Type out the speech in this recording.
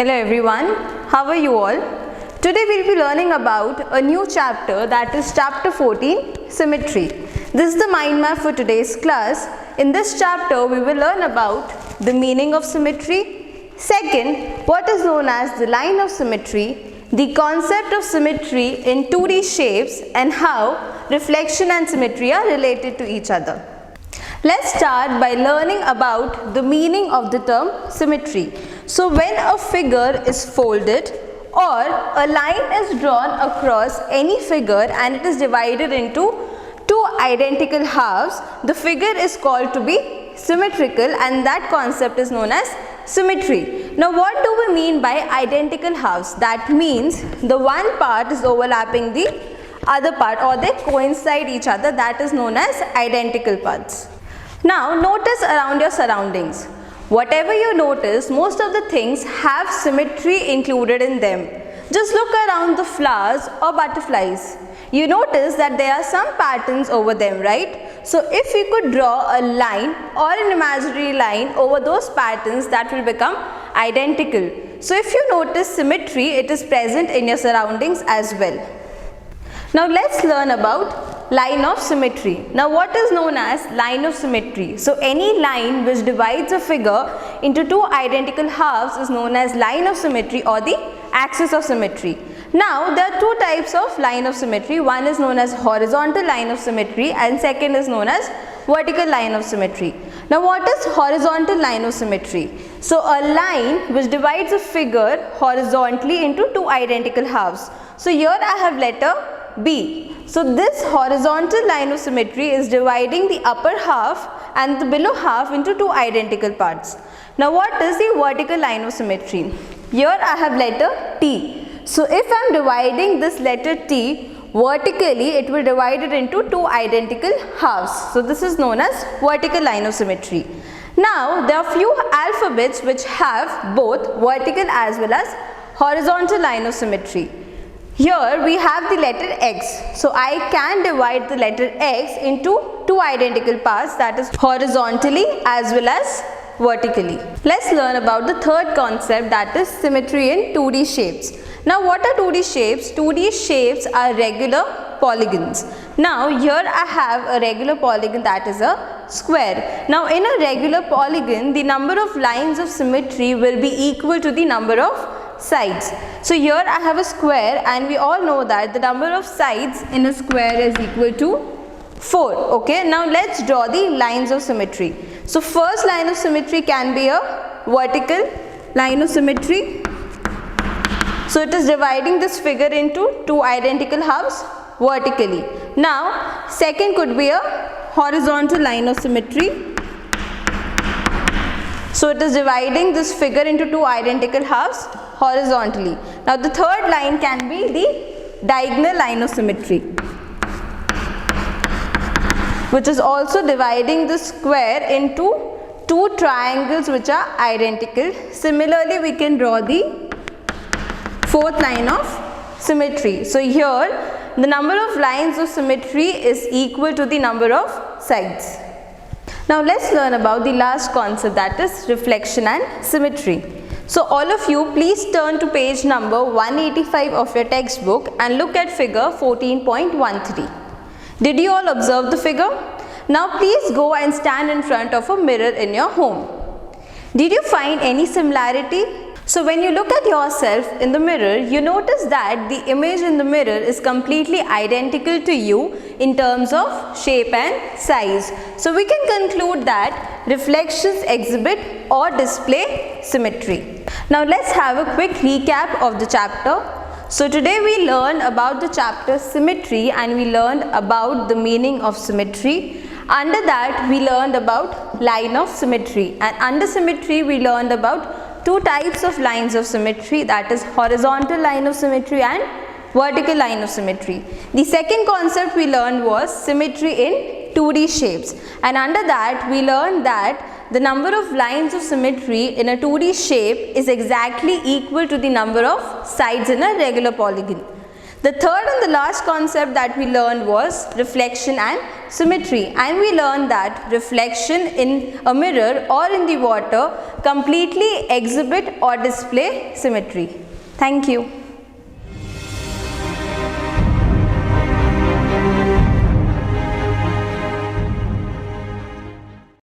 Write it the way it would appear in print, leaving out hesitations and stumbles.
Hello everyone, how are you all? Today we will be learning about a new chapter, that is chapter 14, Symmetry. This is the mind map for today's class. In this chapter we will learn about the meaning of symmetry. Second, what is known as the line of symmetry, the concept of symmetry in 2D shapes and how reflection and symmetry are related to each other. Let's start by learning about the meaning of the term symmetry. So when a figure is folded or a line is drawn across any figure and it is divided into two identical halves, the figure is called to be symmetrical, and that concept is known as symmetry. Now what do we mean by identical halves? That means the one part is overlapping the other part, or they coincide each other. That is known as identical parts. Now notice around your surroundings. Whatever you notice, most of the things have symmetry included in them. Just look around the flowers or butterflies. You notice that there are some patterns over them, right? So if we could draw a line or an imaginary line over those patterns, that will become identical. So if you notice symmetry, it is present in your surroundings as well. Now let's learn about line of symmetry. Now what is known as line of symmetry? So any line which divides a figure into two identical halves is known as line of symmetry or the axis of symmetry. Now there are two types of line of symmetry. One is known as horizontal line of symmetry and second is known as vertical line of symmetry. Now what is horizontal line of symmetry? So a line which divides a figure horizontally into two identical halves. So here I have letter B. So this horizontal line of symmetry is dividing the upper half and the below half into two identical parts. Now what is the vertical line of symmetry? Here I have letter T. So if I am dividing this letter T vertically, it will divide it into two identical halves. So this is known as vertical line of symmetry. Now there are few alphabets which have both vertical as well as horizontal line of symmetry. Here we have the letter X. So I can divide the letter X into two identical parts, that is horizontally as well as vertically. Let's learn about the third concept, that is symmetry in 2D shapes. Now what are 2D shapes? 2D shapes are regular polygons. Now here I have a regular polygon, that is a square. Now in a regular polygon, the number of lines of symmetry will be equal to the number of sides. So here I have a square and we all know that the number of sides in a square is equal to 4. Okay, now let's draw the lines of symmetry. So first line of symmetry can be a vertical line of symmetry. So it is dividing this figure into two identical halves vertically. Now second could be a horizontal line of symmetry. So it is dividing this figure into two identical halves horizontally. Now the third line can be the diagonal line of symmetry, which is also dividing the square into two triangles which are identical. Similarly, we can draw the fourth line of symmetry. So here the number of lines of symmetry is equal to the number of sides. Now let's learn about the last concept, that is reflection and symmetry. So all of you, please turn to page number 185 of your textbook and look at figure 14.13. Did you all observe the figure? Now please go and stand in front of a mirror in your home. Did you find any similarity? So when you look at yourself in the mirror, you notice that the image in the mirror is completely identical to you in terms of shape and size. So we can conclude that reflections exhibit or display symmetry. Now let's have a quick recap of the chapter. So today we learned about the chapter symmetry and we learned about the meaning of symmetry. Under that we learned about line of symmetry, and under symmetry we learned about two types of lines of symmetry, that is horizontal line of symmetry and vertical line of symmetry. The second concept we learned was symmetry in 2D shapes, and under that we learned that the number of lines of symmetry in a 2D shape is exactly equal to the number of sides in a regular polygon. The third and the last concept that we learned was reflection and symmetry, and we learned that reflection in a mirror or in the water completely exhibit or display symmetry. Thank you.